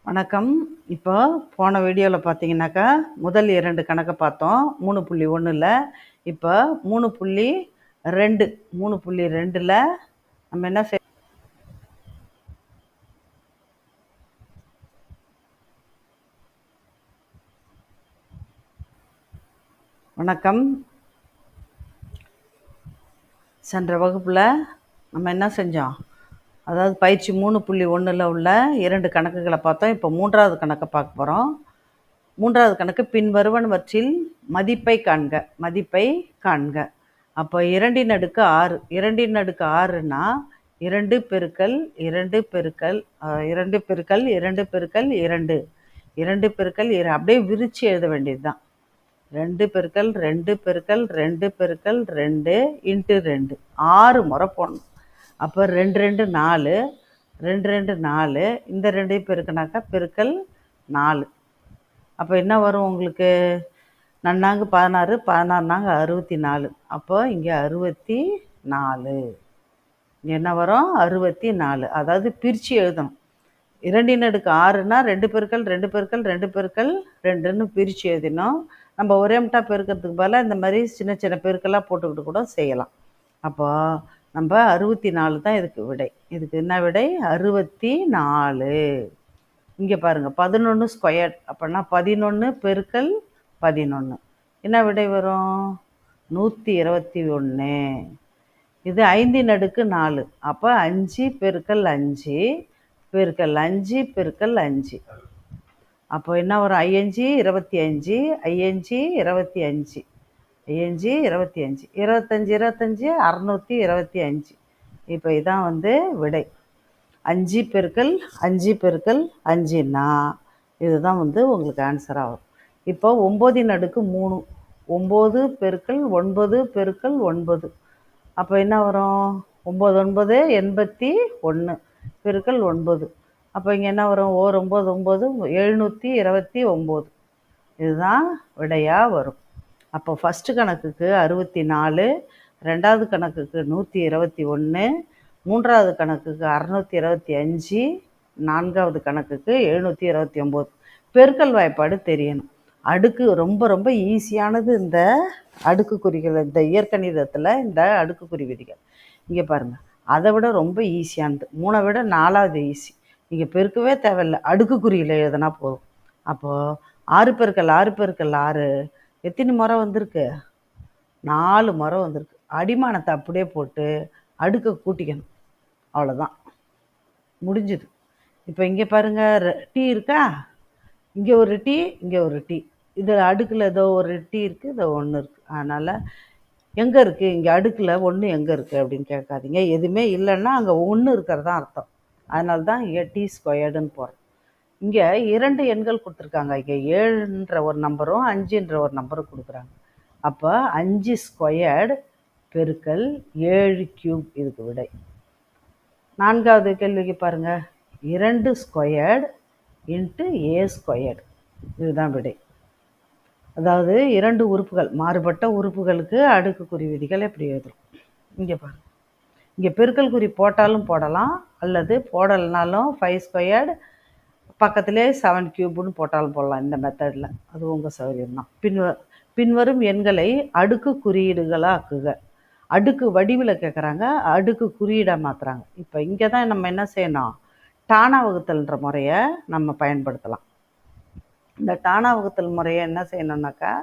வணக்கம். இப்போ போன வீடியோவில் பார்த்தீங்கன்னாக்கா முதல் 2 கணக்கை பார்த்தோம் 3.1ல். இப்போ 3.2 3.2ல் நம்ம என்ன செய் வணக்கம். சென்ற வகுப்பில் நம்ம என்ன செஞ்சோம், அதாவது பயிற்சி 3.1ல் உள்ள 2 கணக்குகளை பார்த்தோம். இப்போ 3வது கணக்கை பார்க்க போகிறோம். 3வது கணக்கு பின்வருவனவற்றில் மதிப்பை காண்க. அப்போ 2 2 6ன்னா 2 பெருக்கல் 2 பெருக்கல் 2 பெருக்கல் 2 பெருக்கல் 2 2 பெருக்கல் அப்படியே விரித்து எழுத வேண்டியது தான். 2 பெருக்கல் 2 பெருக்கல் 2 பெருக்கல் 2 இன்ட்டு 2 6 முறை போடணும். அப்போ 2 2 4 2 2 4 இந்த 2 பெருக்கினாக்கா பெருக்கல் 4. அப்போ என்ன வரும் உங்களுக்கு, நன்னாங்கு 16 16 64. அப்போ இங்கே 64. இங்கே என்ன வரும், 64. அதாவது பிரித்து எழுதணும். 2 6ன்னா 2 பெருக்கல் 2 பெருக்கல் 2 பெருக்கல் 2ன்னு பிரித்து எழுதினோம். நம்ம ஒரே மட்டா பெருக்கிறதுக்கு பதிலாக இந்த மாதிரி சின்ன சின்ன பெருக்கெல்லாம் போட்டுக்கிட்டு கூட செய்யலாம். அப்போ நம்ம 64 தான் இதுக்கு விடை. இதுக்கு என்ன விடை, 64. இங்கே பாருங்கள் 11 ஸ்கொயர். அப்படின்னா 11 பெருக்கல் 11 என்ன விடை வரும், 121. இது 5 4. அப்போ 5 பெருக்கல் 5 பெருக்கல் 5 பெருக்கல் 5. அப்போ என்ன வரும், 5 25 5 25 5 25 25 25 625. இப்போ இதான் வந்து விடை. 5 பெருக்கல் 5 பெருக்கல் 5ன்னா இதுதான் வந்து உங்களுக்கு ஆன்சராக வரும். இப்போ 9 3 9 பெருக்கல் 9 பெருக்கல் 9. அப்போ என்ன வரும், 9 9 81 பெருக்கல் 9. அப்போ இங்கே என்ன வரும், 9 9 729. இதுதான் விடையாக வரும். அப்போ ஃபஸ்ட்டு கணக்குக்கு 64, 2வது கணக்குக்கு 121, 3வது கணக்குக்கு 625, 4வது கணக்குக்கு 729. பெருக்கல் வாய்ப்பாடு தெரியணும். அடுக்கு ரொம்ப ரொம்ப ஈஸியானது இந்த அடுக்கு குறிகள். இந்த இயற்கணிதத்தில் இந்த அடுக்குக்குறி விதிகள் இங்கே பாருங்கள், அதை விட ரொம்ப ஈஸியானது. 3 விட 4வது ஈஸி. நீங்கள் பெருக்கவே தேவையில்லை, அடுக்குக்குறியில் எழுதுனா போதும். அப்போது 6 பெருக்கல் 6 பெருக்கல் 6 எத்தனை முறை வந்திருக்கு, 4 முறை வந்திருக்கு. அடிமானத்தை அப்படியே போட்டு அடுக்கை கூட்டிக்கணும், அவ்வளோதான், முடிஞ்சுது. இப்போ இங்கே பாருங்கள், டீ இருக்கா, இங்கே ஒரு டீ இங்கே ஒரு டீ. இது அடுக்கில் ஏதோ ஒரு டீ இருக்குது, இதோ 1 இருக்குது. அதனால் எங்கே இருக்குது, இங்கே அடுக்கில் 1 எங்கே இருக்குது அப்படின்னு கேட்காதீங்க. எதுவுமே இல்லைன்னா அங்கே 1 இருக்கிறது தான் அர்த்தம். அதனால தான் இங்கே டி ஸ்கொயர்டுன்னு போகிறோம். இங்கே 2 எண்கள் கொடுத்துருக்காங்க. இங்கே 7ன்ற ஒரு நம்பரும் 5ன்ற ஒரு நம்பரும் கொடுக்குறாங்க. அப்போ 5 ஸ்கொயர்டு பெருக்கல் 7 கியூப் இதுக்கு விடை. 4வது கேள்விக்கு பாருங்கள், 2 ஸ்கொயர்டு இன்ட்டு ஏ ஸ்கொயர்டு இதுதான் விடை. அதாவது 2 உறுப்புகள், மாறுபட்ட உறுப்புகளுக்கு அடுக்குக்குறி விதிகள் எப்படி எழுதும். இங்கே பாருங்கள், இங்கே பெருக்கல் குறி போட்டாலும் போடலாம், அல்லது போடலைனாலும் 5 ஸ்கொயர்டு பக்கத்திலே 7 கியூப்னு போட்டாலும் போடலாம். இந்த மெத்தடில் அது உங்கள் சௌகரியம்தான். பின்வரும் எண்களை அடுக்கு குறியீடுகளாக்குக. அடுக்கு வடிவில் கேட்குறாங்க, அடுக்கு குறியீடாக மாற்றுறாங்க. இப்போ இங்கே தான் நம்ம என்ன செய்யணும், டானா வகுத்தல்ன்ற முறையை நம்ம பயன்படுத்தலாம். இந்த டானா வகுத்தல் முறையை என்ன செய்யணும்னாக்கா,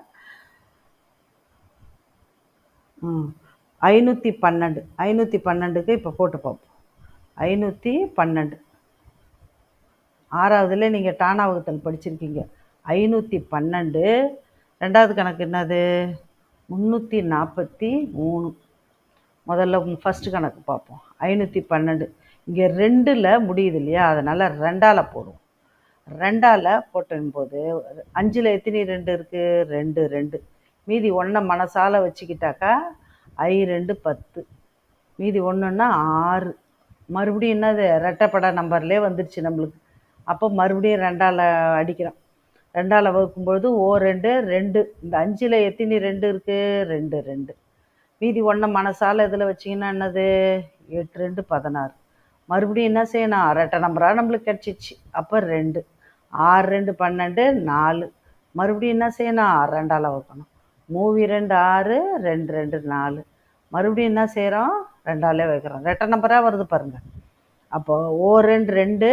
512 512க்கு இப்போ போட்டு பார்ப்போம். 512 6வதுல நீங்கள் டானா வகுத்தல் படிச்சிருக்கீங்க. 512. 2வது கணக்கு என்னது, 343. முதல்ல ஃபஸ்ட்டு கணக்கு பார்ப்போம். 512 இங்கே 2ல் முடியுது இல்லையா, அதனால் 2ஆல் போடுவோம். 2ஆல் போட்டும்போது 5ல் எத்தனை 2 இருக்குது, 2 2. மீதி 1 மனசால வச்சுக்கிட்டாக்கா 2 10, மீதி 1ன்னா 6. மறுபடியும் என்னது, ரெட்டைப்படை நம்பர்லேயே வந்துடுச்சு நம்மளுக்கு. அப்போ மறுபடியும் 2ஆல் அடிக்கிறோம். 2ஆல் வகுக்கும்பொழுது 2 2. இந்த 5ல் எத்தனை 2 இருக்குது, 2 2. மீதி 1 மனசால் இதில் வச்சிங்கன்னா என்னது, 8 2 16. மறுபடியும் என்ன செய்யணும், ரெட்டை நம்பராக நம்மளுக்கு கிடச்சிச்சு. அப்போ 2 6 2 12 4. மறுபடியும் என்ன செய்யணும்? 2ஆல் வகுக்கணும். 3 2 6, 2 2 4. மறுபடியும் என்ன செய்கிறோம்? 2ஆலே வைக்கிறோம். ரெட்டை நம்பராக வருது பாருங்கள். அப்போது 2 2,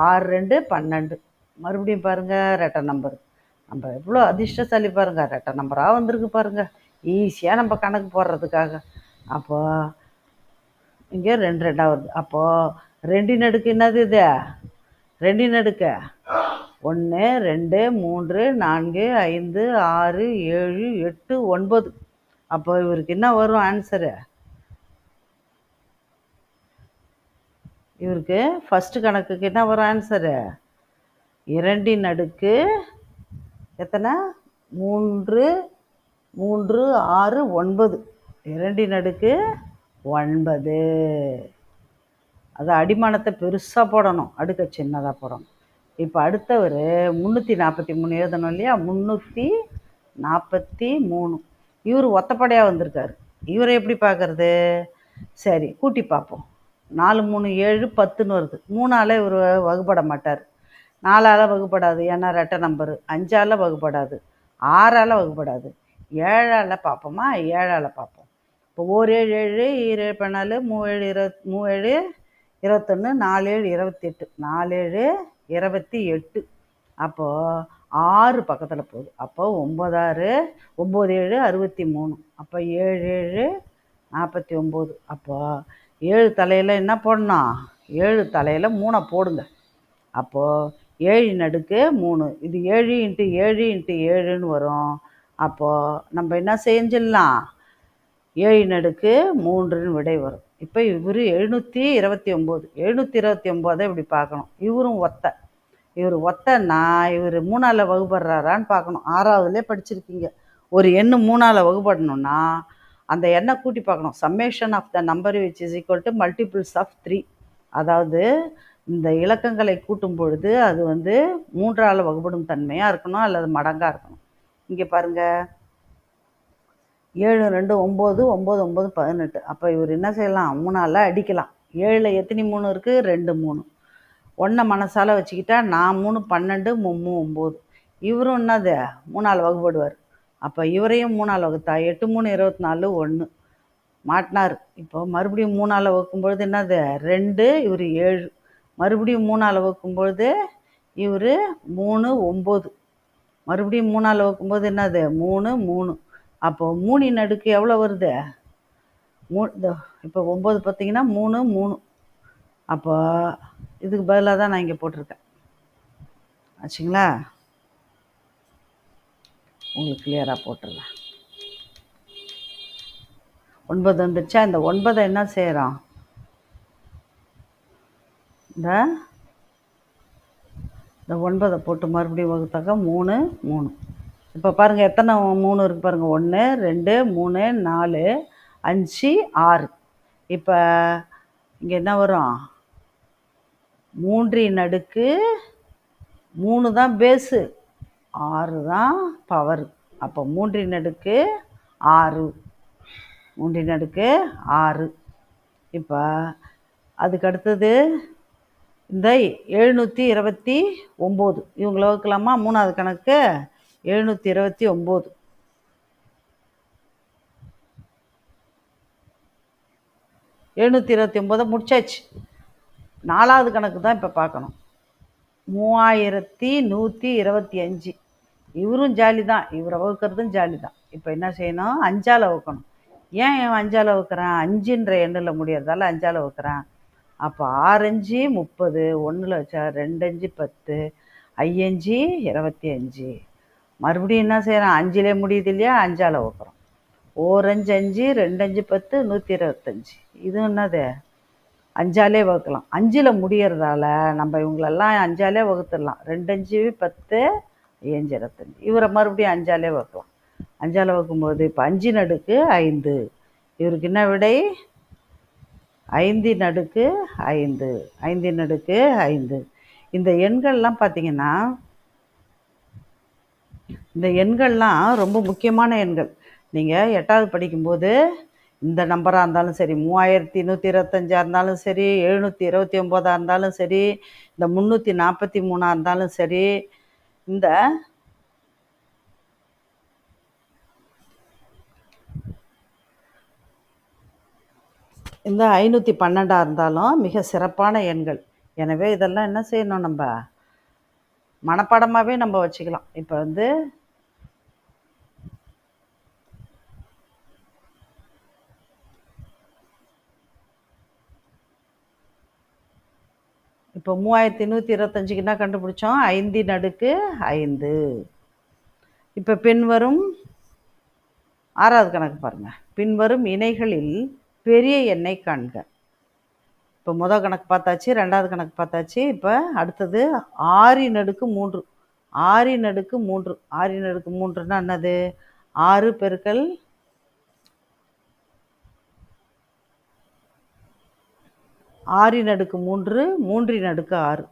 6 2 12. மறுபடியும் பாருங்கள் ரெட்டை நம்பர். நம்ம எவ்வளோ அதிர்ஷ்டசாலி பாருங்கள், ரெட்டை நம்பராக வந்திருக்கு பாருங்கள். ஈஸியாக நம்ம கணக்கு போடுறதுக்காக. அப்போது இங்கே 2 2 வருது. அப்போது 2 அடுக்கு என்னது இது? 2 அடுக்கு 1 2 3 4 5 6 7 8 9. அப்போ இவருக்கு என்ன வரும் ஆன்சரு? இவருக்கு ஃபஸ்ட்டு கணக்குக்கு என்ன வரும் ஆன்சரு? 2 அடுக்கு எத்தனை? 3 3 6 9. 2 அடுக்கு 9. அது அடிமானத்தை பெருசாக போடணும், அடுக்க சின்னதாக போடணும். இப்போ அடுத்தவர் 343 எழுதணும் இல்லையா? 343. இவர் ஒத்தப்படையாக வந்திருக்காரு. இவரை எப்படி பார்க்கறது? சரி, கூட்டி பார்ப்போம். 4 3 7 10ன்னு வருது. 3ஆல் இவர் வகுப்பட மாட்டார். 4ஆல் வகுப்படாது, ஏன்னா ரெட்டை நம்பரு. 5ஆல் வகுப்படாது, 6ஆல் வகுப்படாது. 7ஆல் பார்ப்போமா? 7ஆல் பார்ப்போம். இப்போ 1 7 7 7 14 3 7 21 4 7 28 4 7 28. அப்போது 6 பக்கத்தில் போகுது. அப்போ 9 6 9 7 63. அப்போ 7 7 49. அப்போ 7 தலையில் என்ன போடணும்? 7 தலையில் 3 போடுங்க. அப்போது 7 அடுக்கு 3. இது 7 × 7 × 7ன்னு வரும். அப்போது நம்ம என்ன செஞ்சிடலாம்? 7 அடுக்கு 3ன்னு விடை வரும். இப்போ இவர் 729. 729 இப்படி பார்க்கணும். இவரும் ஒத்த. இவர் ஒத்தன்னா இவர் 3ஆல் வகுப்படுறாரான்னு பார்க்கணும். 6ஆவதுலேயே படிச்சிருக்கீங்க. ஒரு எண்ணு 3ஆல் வகுப்படணும்னா அந்த எண்ணை கூட்டி பார்க்கணும். Summation of the number which is equal to multiples of 3. அதாவது இந்த இலக்கங்களை கூட்டும் பொழுது அது 3ஆல் வகுப்படும் தன்மையாக இருக்கணும் அல்லது மடங்காக இருக்கணும். இங்கே பாருங்கள், 7 2 9 9 9 18. அப்போ இவர் என்ன செய்யலாம்? 3ஆல் அடிக்கலாம். 7ல் எத்தனை 3 இருக்குது? 2 3. 1 மனசால் வச்சுக்கிட்டா 4 3 12 3 9. இவரும் என்னது? 3ஆல் வகுப்படுவார். அப்போ இவரையும் 3ஆல் வகுத்தா 8 3 24 1 மாட்டினார். இப்போ மறுபடியும் 3ஆல் வகுக்கும்பொழுது என்னது? 2. இவர் 7. மறுபடியும் 3ஆல் வகுக்கும்பொழுது இவர் 3 9. மறுபடியும் 3ஆல் வகுக்கும்போது என்னது? 3 3. அப்போது 3 அடுக்கு எவ்வளோ வருது? இப்போ 9 பார்த்தீங்கன்னா 3 3. அப்போ இதுக்கு பதிலாக தான் நான் இங்கே போட்டிருக்கேன். ஆச்சுங்களா? உங்களுக்கு கிளியராக போட்டுடலாம். 9 வந்துடுச்சா? இந்த 9 என்ன செய்கிறோம்? இந்த 9 போட்டு மறுபடியும் வகுத்தாக்கா 3 3. இப்போ பாருங்கள் எத்தனை 3 இருக்குது பாருங்கள். 1 2 3 4 5 6. இப்போ இங்கே என்ன வரும்? 3 அடுக்கு 3 தான் பேஸு, 6 தான் பவர். அப்போ 3 அடுக்கு 6. 3 அடுக்கு 6. இப்போ அதுக்கு அடுத்தது இந்த 729. இவங்களை வகுக்கலாமா? 3ஆவது கணக்கு 729. 729 முடிச்சாச்சு. 4ஆவது கணக்கு தான் இப்போ பார்க்கணும். 3125. இவரும் ஜாலி தான், இவரை வகுக்கிறதும் ஜாலி தான். இப்போ என்ன செய்யணும்? 5ஆல் வகுக்கணும். ஏன் 5ஆல் வகுக்கிறேன்? 5ன்ற எண்ணில் முடியறதால 5ஆல் வகுக்கிறேன். அப்போ 6 5 30. 1ல் வச்சா 2 5 10. 5 25. மறுபடியும் என்ன செய்கிறேன்? 5லே முடியுது இல்லையா? 5ஆல் வகுக்கிறோம். 1 5 5 2 5 10 125. இது என்னது? 5ஆலே வகுக்கலாம். 5ல் முடியறதால நம்ம இவங்களெல்லாம் 5ஆலே வகுத்துடலாம். 2 5 10 5 25. இவரை மறுபடியும் 5ஆலே வகுக்கலாம். 5ஆல் வகுக்கும்போது இப்போ 5 அடுக்கு 5. இவருக்கு என்ன விடை? 5 அடுக்கு 5. 5 அடுக்கு 5. இந்த எண்கள்லாம் பார்த்தீங்கன்னா, இந்த எண்கள்லாம் ரொம்ப முக்கியமான எண்கள். நீங்கள் 8வது படிக்கும்போது இந்த நம்பராக இருந்தாலும் சரி, 3125 இருந்தாலும் சரி, 729 இருந்தாலும் சரி, இந்த 343 இருந்தாலும் சரி, இந்த 512 இருந்தாலும் மிக சிறப்பான எண்கள். எனவே இதெல்லாம் என்ன செய்யணும், நம்ம மனப்பாடமாகவே நம்ம வச்சுக்கலாம். இப்போ இப்போ 3125க்கு என்ன கண்டுபிடிச்சோம்? 5/5. இப்போ பின்வரும் 6வது கணக்கு பாருங்கள். பின்வரும் இணைகளில் பெரிய எண்ணை காண்க. இப்போ முதல் கணக்கு பார்த்தாச்சு, 2வது கணக்கு பார்த்தாச்சு. இப்போ அடுத்தது 6/3. 6/3. 6/3ன்னா என்னது? 6 பெருக்கல் 6/3, 3/6.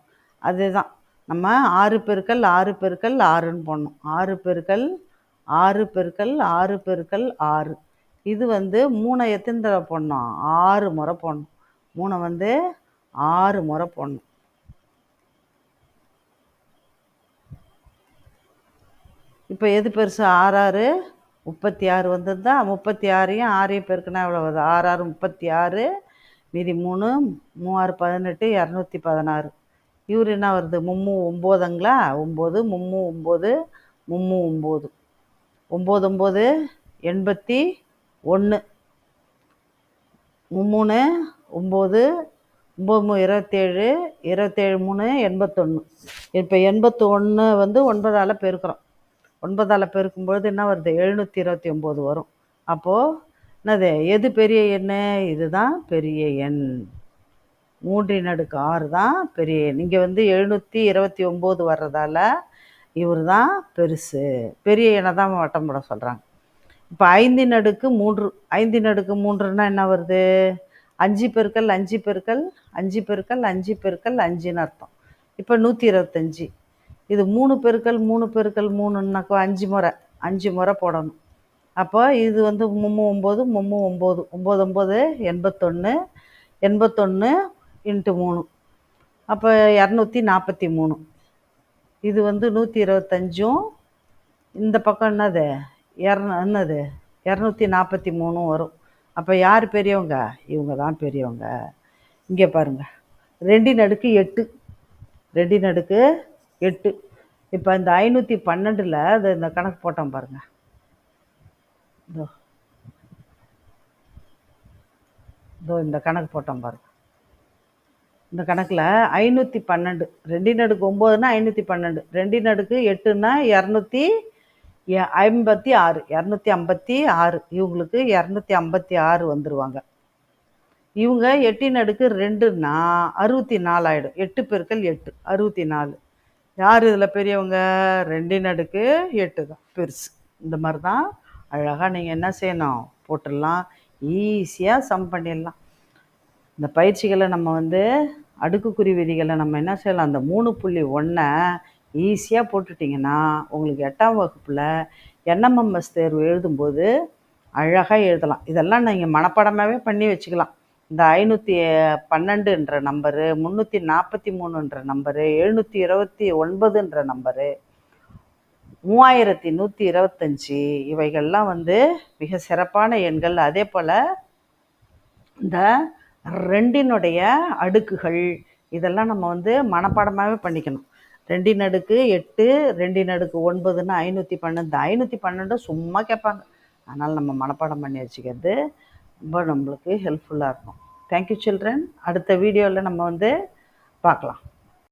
அதுதான் நம்ம 6 பெருக்கல் 6 பெருக்கல் 6ன்னு போடணும். 6 பெருக்கல் 6 பெருக்கல் 6 பெருக்கல் 6. இது 3 எத்தனை தடவை போடணும்? 6 முறை போடணும். 3 6 முறை போடணும். இப்போ எது பெருசு? 6 36 வந்திருந்தா 36ஐயும் 6ஐயும் பெருக்குனா எவ்வளோ வருது? 6 36, மீதி 3 3 18, 216. இவர் என்ன வருது? 9ங்களா? 9 9 9 9 9 81. 3 9 9 27 27 3 81. இப்போ 81 9ஆல் பெருக்கிறோம். 9ஆல் பெருக்கும்பொழுது என்ன வருது? 729 வரும். அப்போது என்னது? எது பெரிய எண்? இதுதான் பெரிய எண். 3/6 தான் பெரிய எண். இங்கே 729 வர்றதால இவர் தான் பெருசு. பெரிய எண்ணை தான் வட்டம் போட சொல்கிறாங்க. இப்போ 5/3. 5/3ன்னா என்ன வருது? 5 பெருக்கல் 5 பெருக்கல் 5 பெருக்கல் 5 பெருக்கல் 5ன்னு அர்த்தம். இப்போ 125. இது 3 பெருக்கல் 3 பெருக்கல் 3ன்னாக்கா 5 முறை 5 முறை போடணும். அப்போ இது 9 9 9 9 81. 81 × 3 அப்போ 243. இது 125ம் இந்த பக்கம் என்னது? என்னது? 243 வரும். அப்போ யார் பெரியவங்க? இவங்க தான் பெரியவங்க. இங்கே பாருங்கள், 2/8. 2/8. இப்போ இந்த 512ல் இந்த கணக்கு போட்டோம் பாருங்கள். இதோ இந்த கணக்கு போட்டோம் பாருங்கள். இந்த கணக்கில் 512 2/9ன்னா 512, 2/8ன்னா 256. 256. இவங்களுக்கு 256 வந்துடுவாங்க. இவங்க 8/2ன்னா 64 ஆகிடும். 8 பெருக்கல் 8 64. யார் இதில் பெரியவங்க? 2/8 தான் பெருசு. இந்த மாதிரி தான் அழகாக நீங்கள் என்ன செய்யணும்? போட்டுடலாம். ஈஸியாக சம் பண்ணிடலாம். இந்த பயிற்சிகளை நம்ம அடுக்குக்குறி விதிகளை நம்ம என்ன செய்யலாம்? அந்த 3.1 ஈஸியாக போட்டுட்டிங்கன்னா உங்களுக்கு 8ஆம் வகுப்பில் என்எம்எம்எஸ் தேர்வு எழுதும்போது அழகாக எழுதலாம். இதெல்லாம் நீங்கள் மனப்பாடமாகவே பண்ணி வச்சுக்கலாம். இந்த 512ன்ற நம்பரு, 343ன்ற நம்பரு, 729ன்ற நம்பரு, 3125 இவைகள்லாம் மிக சிறப்பான எண்கள். அதே போல் இந்த 2னுடைய அடுக்குகள் இதெல்லாம் நம்ம மனப்பாடமாகவே பண்ணிக்கணும். 2/8 2/9ன்னா 512. 512 சும்மா கேட்பாங்க. அதனால் நம்ம மனப்பாடம் பண்ணி வச்சுக்கிறது ரொம்ப நம்மளுக்கு ஹெல்ப்ஃபுல்லாக இருக்கும். Thank you children. அடுத்த வீடியோவில் நம்ம பார்க்கலாம்.